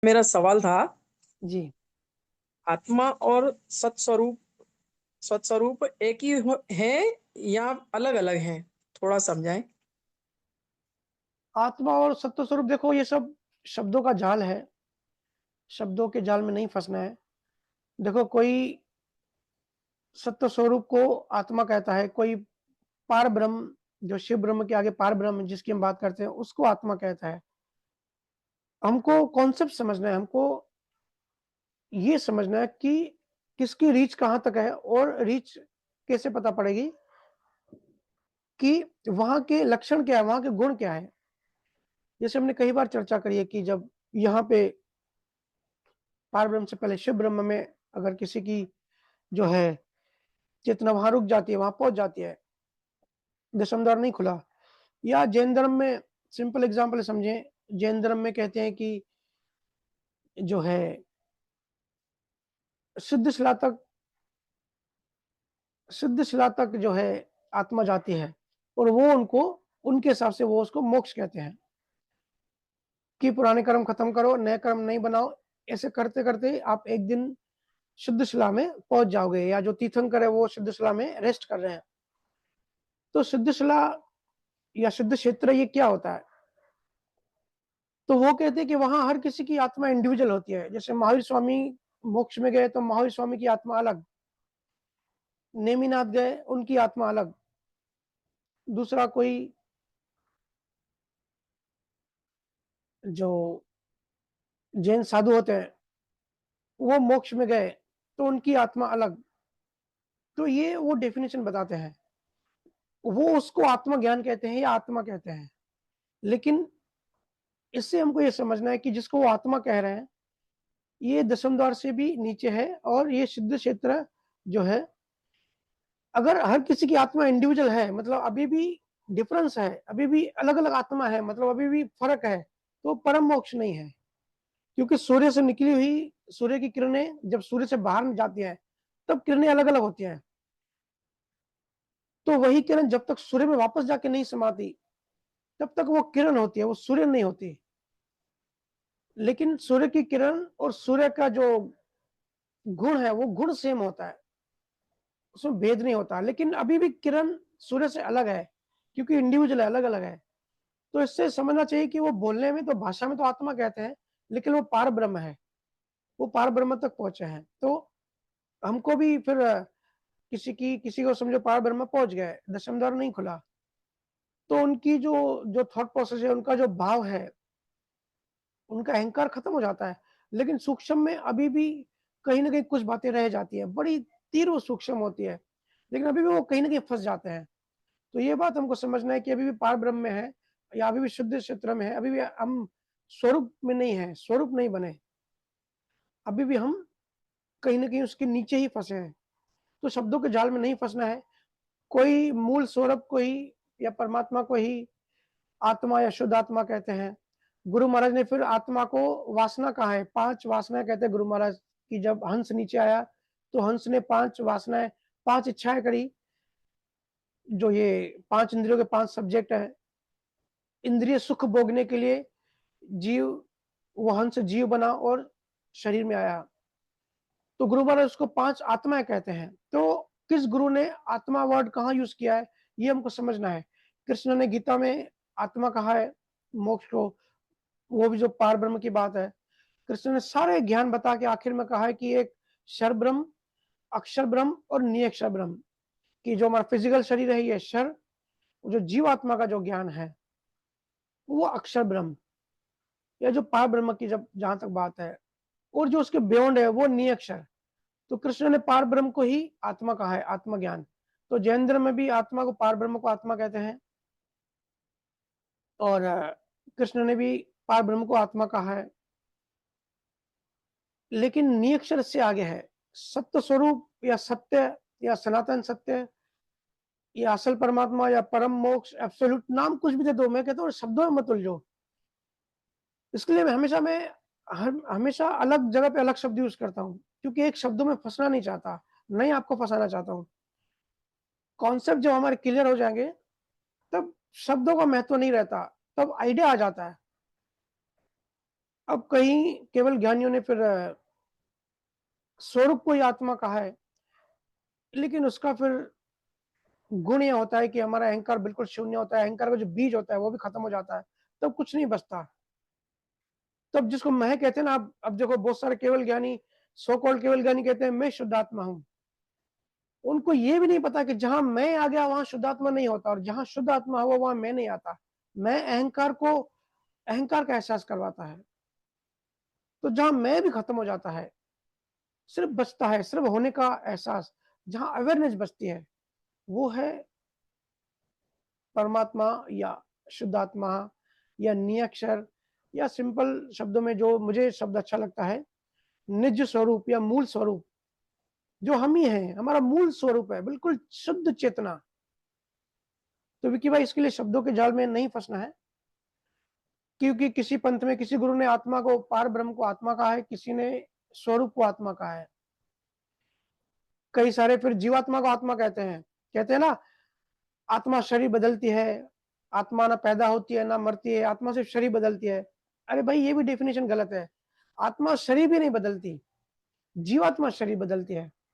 मेरा सवाल था, जी। आत्मा और सत्स्वरूप एक ही है या अलग-अलग हैं? थोड़ा समझाएँ। आत्मा और सत्व स्वरूप देखो ये सब शब्दों का जाल है, शब्दों के जाल में नहीं फँसना है। देखो कोई सत्व स्वरूप को आत्मा कहता है, कोई पार ब्रह्म जो शिव ब्रह्म के आगे पार ब्रह्म जिसकी हम बात करते हैं, उसको आत्मा कहता है। हमको कॉन्सेप्ट समझना है, हमको ये समझना है कि किसकी रीच कहाँ तक है और रीच कैसे पता पड़ेगी कि वहाँ के लक्षण क्या है, वहाँ के गुण क्या है। जैसे हमने कई बार चर्चा करी है कि जब यहाँ पे पार ब्रह्म से पहले शिव ब्रह्म में अगर किसी की जो है चेतना वहाँ रुक जाती है, वहाँ पहुँच जाती है, दशम द्वार नहीं खुला। या जैन धर्म में सिंपल एग्ज़ाम्पल समझें, जैन धर्म में कहते हैं कि जो है सिद्धशिला तक सिद्धशिला तक जो है आत्मा जाती है और वो उनको उनके हिसाब से वो उसको मोक्ष कहते हैं कि पुराने कर्म खत्म करो, नए कर्म नहीं बनाओ। ऐसे करते-करते आप एक दिन सिद्धशिला में पहुँच जाओगे या जो तीर्थंकर है वो सिद्धशिला में रेस्ट कर रहे हैं। तो सिद्धशिला या सिद्ध क्षेत्र ये क्या होता है? तो वो कहते हैं कि वहाँ हर किसी की आत्मा इंडिविजुअल होती है। जैसे महावीर स्वामी मोक्ष में गए तो महावीर स्वामी की आत्मा अलग, नेमिनाथ गए उनकी आत्मा अलग, दूसरा कोई जो जैन साधु होते हैं, वो मोक्ष में गए तो उनकी आत्मा अलग। तो ये वो डेफिनेशन बताते हैं। वो उसको आत्मज्ञान कहते हैं या आत्मा कहते हैं। लेकिन इससे हमको ये समझना है कि जिसको वो आत्मा कह रहे हैं, ये दशम द्वार से भी नीचे है और ये सिद्ध क्षेत्र जो है अगर हर किसी की आत्मा इंडिविजुअल है मतलब अभी भी डिफरेंस है, अभी भी अलग-अलग आत्मा है, मतलब अभी भी फ़र्क है, तो परम मोक्ष नहीं है। क्योंकि सूर्य से निकली हुई सूर्य की किरणें जब सूर्य से बाहर जाती हैं, तब किरणें अलग-अलग होती हैं। तो वही किरण जब तक सूर्य में वापस जाके नहीं समाती, तब तक वो किरण होती है, वो सूर्य नहीं होती। लेकिन सूर्य की किरण और सूर्य का जो गुण है, वो गुण सेम होता है, उसमें भेद नहीं होता। लेकिन अभी भी किरण सूर्य से अलग है, क्योंकि इंडिविजुअल है, अलग-अलग है। तो इससे समझना चाहिए कि वो बोलने में तो भाषा में तो आत्मा कहते हैं, लेकिन वो पार ब्रह्म है, वो पार ब्रह्म तक पहुँचे हैं। तो हमको भी फिर किसी को समझो पार ब्रह्म पहुँच गए, दशम द्वार नहीं खुला, तो उनकी जो जो थॉट प्रोसेस है, उनका जो भाव है, उनका अहंकार खत्म हो जाता है। लेकिन सूक्ष्म में अभी भी कहीं न कहीं कुछ बातें रह जाती हैं, बड़ी तीव्र सूक्ष्म होती है, लेकिन अभी भी वो कहीं न कहीं फँस जाते हैं। तो ये बात हमको समझना है कि अभी भी पार ब्रह्म में है या अभी भी शुद्ध क्षेत्र में है, अभी भी हम स्वरूप में नहीं है, स्वरूप नहीं बने। अभी भी हम कहीं न कहीं उसके नीचे ही फँसे हैं। तो शब्दों के जाल में नहीं फँसना है। कोई मूल स्वरूप को ही या परमात्मा को ही आत्मा या शुद्ध आत्मा कहते हैं। गुरु महाराज ने फिर आत्मा को वासना कहा है, 5 वासनाएँ कहते हैं गुरु महाराज कि जब हंस नीचे आया, तो हंस ने 5 वासनाएँ, 5 इच्छाएँ करी, जो ये 5 इंद्रियों के 5 सब्जेक्ट हैं। इंद्रिय सुख भोगने के लिए जीव वो हंस जीव बना और शरीर में आया। तो गुरु महाराज उसको 5 आत्माएँ कहते हैं। तो किस गुरु ने आत्मा वर्ड कहाँ यूज़ किया है, ये हमको समझना है। कृष्ण ने गीता में आत्मा कहा है, मोक्ष को, वो भी जो पार ब्रह्म की बात है। कृष्ण ने सारे ज्ञान बता के आखिर में कहा है कि एक क्षर ब्रह्म, अक्षर ब्रह्म और निरक्षर ब्रह्म, कि जो हमारा फिजिकल शरीर है ये क्षर, जो जीवात्मा का जो ज्ञान है, वो अक्षर ब्रह्म या जो पार ब्रह्म की जब जहाँ तक बात है और जो उसके बियॉन्ड है वो निरक्षर। तो कृष्ण ने पार ब्रह्म को ही आत्मा कहा है, आत्मज्ञान। तो जैन धर्म में भी आत्मा को पार ब्रह्म को आत्मा कहते हैं और कृष्ण ने भी पार ब्रह्म को आत्मा कहा है। लेकिन निरक्षर इससे आगे है। सत्य स्वरूप या सत्य या सनातन सत्य या असल परमात्मा या परम मोक्ष एब्सोल्यूट नाम कुछ भी दे दो, मैं कहता हूँ शब्दों में मत उलझो। इसके लिए मैं हमेशा अलग जगह पे अलग शब्द यूज़ करता हूँ, क्योंकि एक शब्दों में फँसना नहीं चाहता, नहीं आपको फँसाना चाहता हूँ। कॉन्सेप्ट जब हमारे क्लियर हो जाएँगे, तब शब्दों का महत्व नहीं रहता, तब आइडिया आ जाता है। अब कहीं केवल ज्ञानियों ने फिर स्वरूप को ही आत्मा कहा है, लेकिन उसका फिर गुण ये होता है कि हमारा अहंकार बिल्कुल शून्य होता है, अहंकार का जो बीज होता है वो भी खत्म हो जाता है, तब कुछ नहीं बचता। तब जिसको मैं कहते हैं ना, अब देखो बहुत सारे केवल ज्ञानी, सो कॉल्ड केवल ज्ञानी कहते हैं मैं शुद्ध आत्मा हूँ। उनको ये भी नहीं पता कि जहां मैं आ गया वहां शुद्ध आत्मा नहीं होता, और जहां शुद्ध आत्मा हुआ वहां मैं नहीं आता। मैं अहंकार का एहसास करवाता है। तो जहां मैं भी खत्म हो जाता है, सिर्फ बचता है सिर्फ होने का एहसास। जहां अवेयरनेस बचती है वो है परमात्मा, या शुद्ध आत्मा, या नियक्षर, या सिंपल शब्दों में जो मुझे शब्द अच्छा लगता है, निज स्वरूप या मूल स्वरूप, जो हम ही हैं, हमारा मूल स्वरूप है, बिल्कुल शुद्ध चेतना। तो विकी भाई इसके लिए शब्दों के जाल में नहीं फंसना है, क्योंकि किसी पंथ में किसी गुरु ने आत्मा को, पार ब्रह्म को आत्मा कहा है, किसी ने स्वरूप को आत्मा कहा है। कई सारे फिर जीवात्मा को आत्मा कहते हैं ना, आत्मा शरीर बदलती है, आत्मा ना पैदा होती है ना मरती है, आत्मा सिर्फ शरीर बदलती है। अरे भाई ये भी डेफिनेशन गलत है। आत्मा शरीर भी नहीं बदलती, जीवात्मा शरीर बदलती है।